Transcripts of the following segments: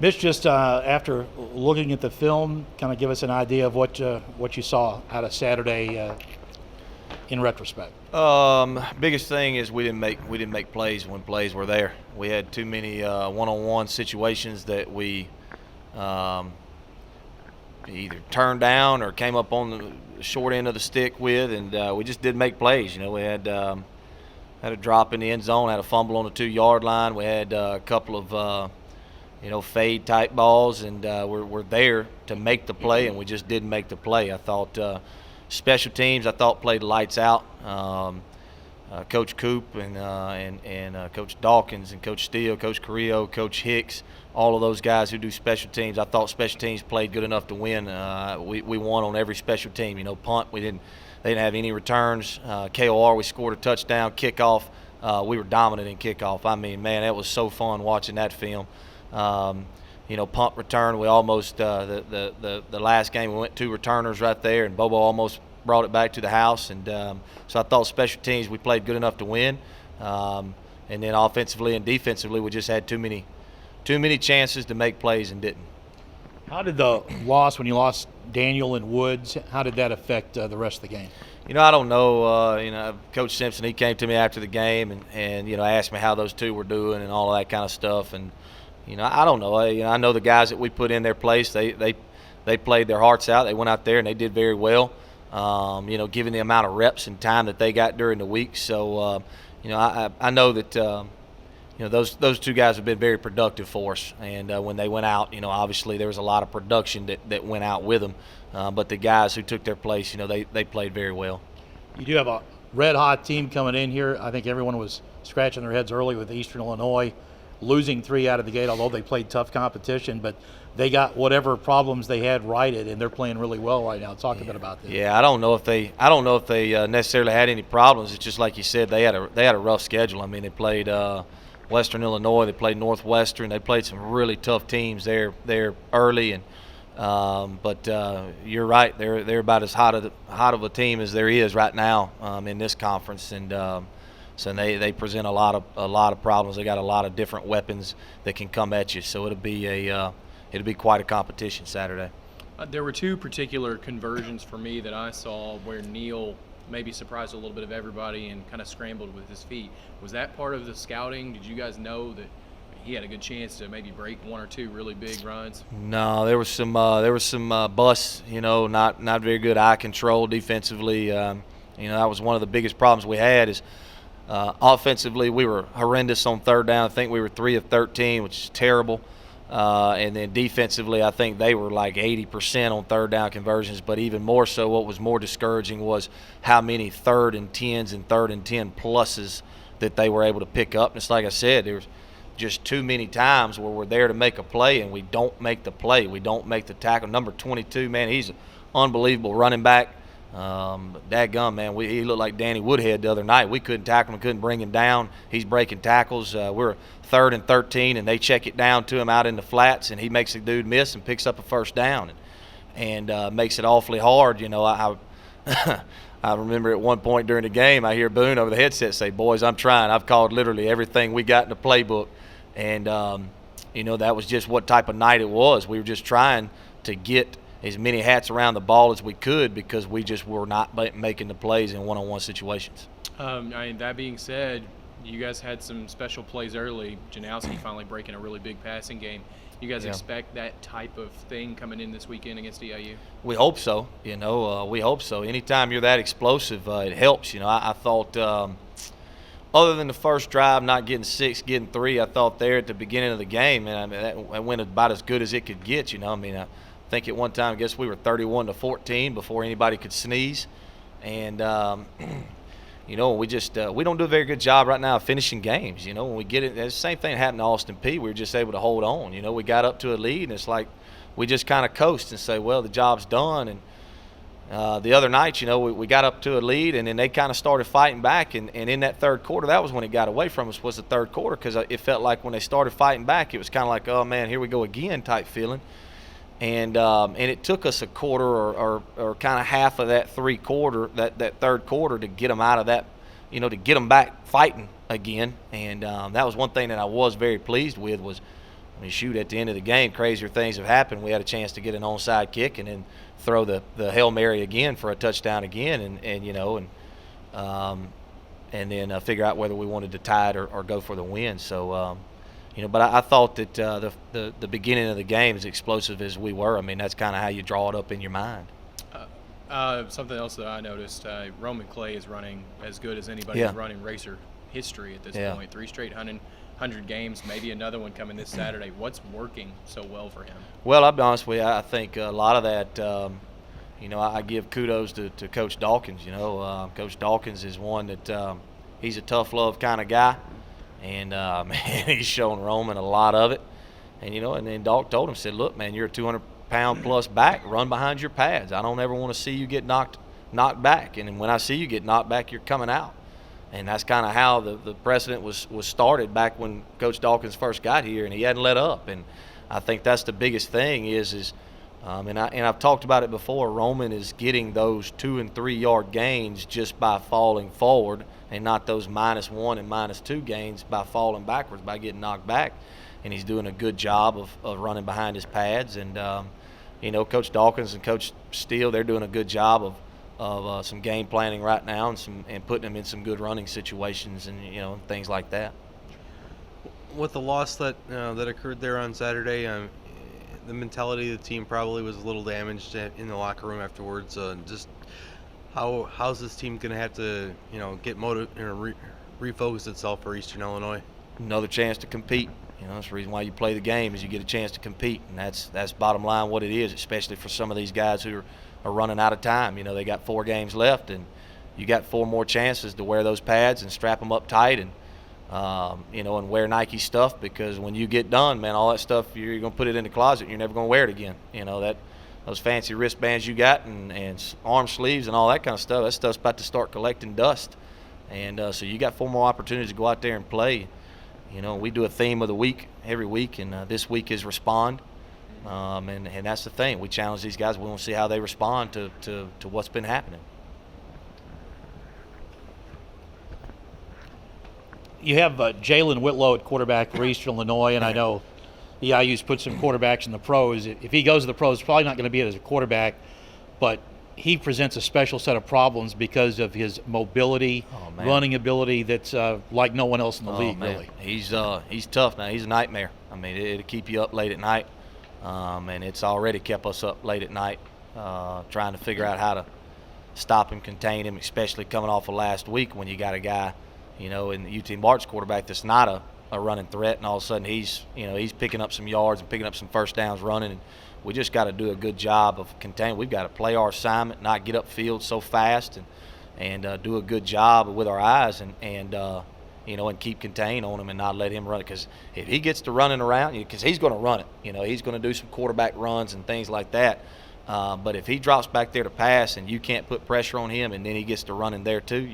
Mitch, just after looking at the film, kind of give us an idea of what you saw out of Saturday in retrospect. Biggest thing is we didn't make plays when plays were there. We had too many one-on-one situations that we either turned down or came up on the short end of the stick with, and we just didn't make plays. We had a drop in the end zone, had a fumble on the 2-yard line. We had a couple of fade type balls, and we're there to make the play, and we just didn't make the play. I thought special teams played lights out. Coach Coop and Coach Dawkins and Coach Steele, Coach Carrillo, Coach Hicks, all of those guys who do special teams. I thought special teams played good enough to win. We won on every special team. Punt, they didn't have any returns. KOR, we scored a touchdown. Kickoff, we were dominant in kickoff. I mean, man, that was so fun watching that film. Punt return, we almost the last game we went 2 returners right there, and Bobo almost brought it back to the house. And so I thought special teams we played good enough to win. And then offensively and defensively, we just had too many chances to make plays and didn't. How did the loss, when you lost Daniel and Woods, how did that affect the rest of the game? I don't know. Coach Simpson, he came to me after the game and asked me how those two were doing and all of that kind of stuff. And I don't know. I know the guys that we put in their place. They played their hearts out. They went out there and they did very well. Given the amount of reps and time that they got during the week. So I know that those two guys have been very productive for us. And when they went out, obviously there was a lot of production that went out with them. But the guys who took their place, they played very well. You do have a red-hot team coming in here. I think everyone was scratching their heads early with Eastern Illinois losing 3 out of the gate, although they played tough competition. But they got whatever problems they had righted, and they're playing really well right now. Talk a bit about that. Yeah, I don't know if they necessarily had any problems. It's just like you said, they had a rough schedule. I mean, they played Western Illinois, they played Northwestern, they played some really tough teams there early, and but you're right, they're about as hot of a team as there is right now in this conference, and so they present a lot of problems. They got a lot of different weapons that can come at you, so it'll be quite a competition Saturday. There were 2 particular conversions for me that I saw where Neal maybe surprised a little bit of everybody and kind of scrambled with his feet. Was that part of the scouting? Did you guys know that he had a good chance to maybe break 1 or 2 really big runs? No, there was some busts. Not very good eye control defensively. That was one of the biggest problems we had. Is offensively we were horrendous on 3rd down. I think we were 3 of 13, which is terrible. And then defensively, I think they were like 80% on 3rd down conversions. But even more so, what was more discouraging was how many 3rd and 10s and 3rd and 10 pluses that they were able to pick up. And it's like I said, there's just too many times where we're there to make a play and we don't make the play. We don't make the tackle. Number 22, man, he's an unbelievable running back. Dadgum, man, he looked like Danny Woodhead the other night. We couldn't tackle him, couldn't bring him down. He's breaking tackles. We're 3rd and 13, and they check it down to him out in the flats, and he makes the dude miss and picks up a 1st down, and makes it awfully hard. I I remember at one point during the game, I hear Boone over the headset say, "Boys, I'm trying. I've called literally everything we got in the playbook," and that was just what type of night it was. We were just trying to get as many hats around the ball as we could because we just were not making the plays in one-on-one situations. That being said, you guys had some special plays early. Janowski finally breaking a really big passing game. You guys expect that type of thing coming in this weekend against EIU? We hope so. We hope so. Anytime you're that explosive, it helps. I thought other than the first drive, not getting 6, getting 3, I thought there at the beginning of the game, and that went about as good as it could get. I think at one time, I guess we were 31-14 before anybody could sneeze, and we just we don't do a very good job right now of finishing games. When we get it, the same thing happened to Austin Peay. We were just able to hold on. We got up to a lead, and it's like we just kind of coast and say, well, the job's done. And the other night, we got up to a lead, and then they kind of started fighting back. And in that 3rd quarter, that was when it got away from us, was the 3rd quarter, because it felt like when they started fighting back, it was kind of like, oh, man, here we go again type feeling. And it took us a quarter or kind of half of that 3rd quarter to get them out of that, to get them back fighting again. And that was one thing that I was very pleased with was I mean, shoot, at the end of the game, crazier things have happened. We had a chance to get an onside kick and then throw the Hail Mary again for a touchdown again, and then figure out whether we wanted to tie it or go for the win. So, but I thought that the beginning of the game, as explosive as we were, I mean, that's kind of how you draw it up in your mind. Something else that I noticed, Roman Clay is running as good as anybody who's running Racer history at this point. 3 straight 100 games, maybe another one coming this Saturday. What's working so well for him? Well, I'll be honest with you. I think a lot of that, I give kudos to Coach Dawkins. Coach Dawkins is one that he's a tough love kind of guy, and man, he's showing Roman a lot of it. And then Doc told him, said, "Look, man, you're a 200-pound plus back. Run behind your pads. I don't ever want to see you get knocked back. And when I see you get knocked back, you're coming out." And that's kind of how the precedent was started back when Coach Dawkins first got here, and he hadn't let up. And I think that's the biggest thing and I've talked about it before. Roman is getting those 2 and 3 yard gains just by falling forward, and not those -1 and -2 gains by falling backwards, by getting knocked back. And he's doing a good job of running behind his pads. And Coach Dawkins and Coach Steele, they're doing a good job of some game planning right now and putting them in some good running situations and things like that. With the loss that occurred there on Saturday, the mentality of the team probably was a little damaged in the locker room afterwards. Just how's this team going to have to get refocus itself for Eastern Illinois? Another chance to compete. That's the reason why you play the game, is you get a chance to compete, and that's bottom line what it is, especially for some of these guys who are running out of time. They got 4 games left, and you got 4 more chances to wear those pads and strap them up tight and wear Nike stuff, because when you get done, man, all that stuff, you're going to put it in the closet. You're never going to wear it again. Those fancy wristbands you got and arm sleeves and all that kind of stuff, that stuff's about to start collecting dust. And so you got 4 more opportunities to go out there and play. We do a theme of the week every week, and this week is respond. And that's the thing. We challenge these guys. We want to see how they respond to what's been happening. You have Jalen Whitlow at quarterback for Eastern Illinois, and I know EIU's put some quarterbacks in the pros. If he goes to the pros, it's probably not going to be as a quarterback, but he presents a special set of problems because of his mobility, running ability that's like no one else in the league, man. really. He's tough now. He's a nightmare. I mean, it'll keep you up late at night, and it's already kept us up late at night trying to figure out how to stop him, contain him, especially coming off of last week when you got a guy, in the UT March quarterback that's not a running threat, and all of a sudden he's picking up some yards and picking up some first downs running. And we just got to do a good job of containing. We've got to play our assignment, not get upfield so fast, and do a good job with our eyes and keep contained on him and not let him run it. Because if he gets to running around, because he's going to run it, he's going to do some quarterback runs and things like that. But if he drops back there to pass and you can't put pressure on him, and then he gets to running there too,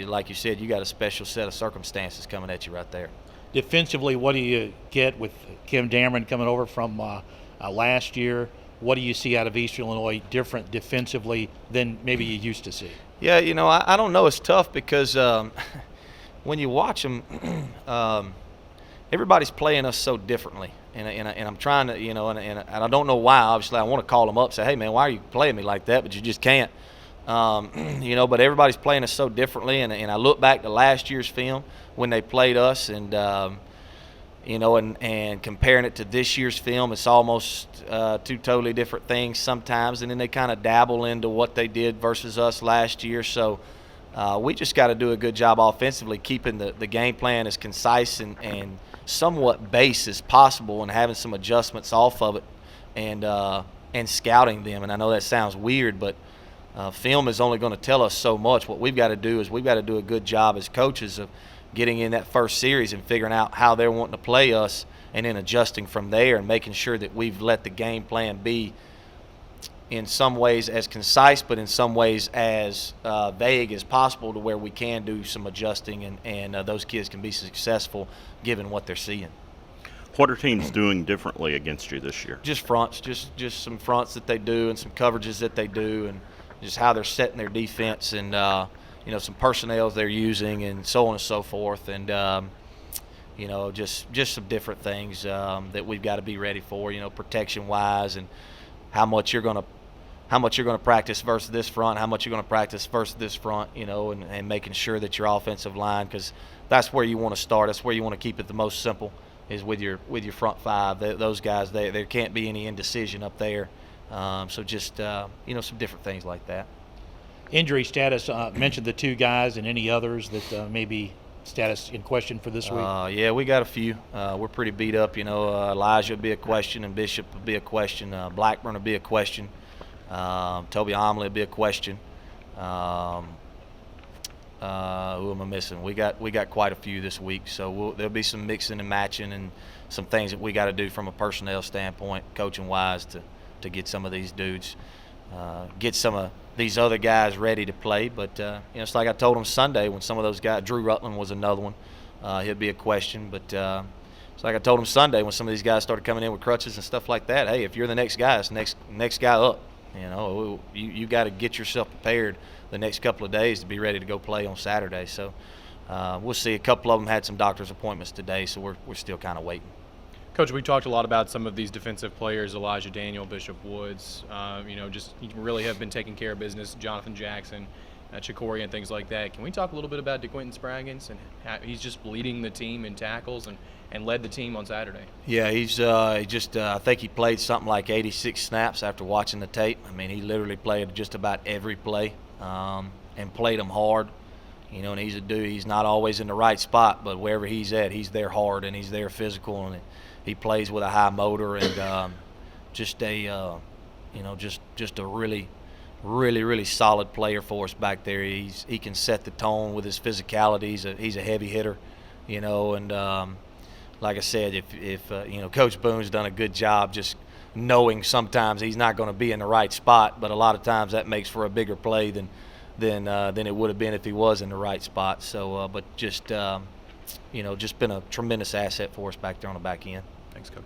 like you said, you got a special set of circumstances coming at you right there. Defensively, what do you get with Kim Dameron coming over from last year? What do you see out of Eastern Illinois different defensively than maybe you used to see? Yeah, I don't know. It's tough because when you watch them, everybody's playing us so differently. And I'm trying to, and I don't know why. Obviously, I want to call them up, say, hey, man, why are you playing me like that? But you just can't. But everybody's playing us so differently. And I look back to last year's film when they played us, and and comparing it to this year's film, it's almost 2 totally different things sometimes. And then they kind of dabble into what they did versus us last year. So we just got to do a good job offensively, keeping the game plan as concise and somewhat base as possible, and having some adjustments off of it, and scouting them. And I know that sounds weird, but film is only going to tell us so much. What we've got to do is we've got to do a good job as coaches of getting in that first series and figuring out how they're wanting to play us, and then adjusting from there and making sure that we've let the game plan be in some ways as concise, but in some ways as vague as possible, to where we can do some adjusting and those kids can be successful given what they're seeing. What are teams doing differently against you this year? Just fronts, just some fronts that they do, and some coverages that they do, and just how they're setting their defense, and some personnel they're using, and so on and so forth. And just some different things that we've got to be ready for, protection wise, and how much you're going to practice versus this front, how much you're going to practice versus this front, and making sure that your offensive line, because that's where you want to start. That's where you want to keep it the most simple, is with your front five. Those guys, there can't be any indecision up there. So just some different things like that. Injury status, mentioned the 2 guys and any others that maybe status in question for this week. Yeah, we got a few. We're pretty beat up. Elijah would be a question, and Bishop would be a question. Blackburn would be a question. Toby Omley would be a question. Who am I missing? We got quite a few this week, so there'll be some mixing and matching and some things that we got to do from a personnel standpoint, coaching wise, to get some of these dudes, get some of these other guys ready to play. But it's like I told them Sunday when some of those guys, Drew Rutland was another one. He'll be a question, but it's like I told them Sunday when some of these guys started coming in with crutches and stuff like that. Hey, if you're the next guy, it's next guy up. You got to get yourself prepared the next couple of days to be ready to go play on Saturday. So we'll see. A couple of them had some doctor's appointments today, so we're still kind of waiting. Coach, we talked a lot about some of these defensive players, Elijah Daniel, Bishop Woods, just really have been taking care of business, Jonathan Jackson, Chikoria, and things like that. Can we talk a little bit about DeQuinton Spraggins and how he's just leading the team in tackles and led the team on Saturday? Yeah, he's I think he played something like 86 snaps after watching the tape. I mean, he literally played just about every play and played them hard. And he's a dude, he's not always in the right spot, but wherever he's at, he's there hard and he's there physical, and he plays with a high motor, and just a really, really, really solid player for us back there. He can set the tone with his physicality. He's a heavy hitter, and like I said, if Coach Boone's done a good job just knowing sometimes he's not going to be in the right spot, but a lot of times that makes for a bigger play than it would have been if he was in the right spot. So, but just been a tremendous asset for us back there on the back end. Thanks, Coach.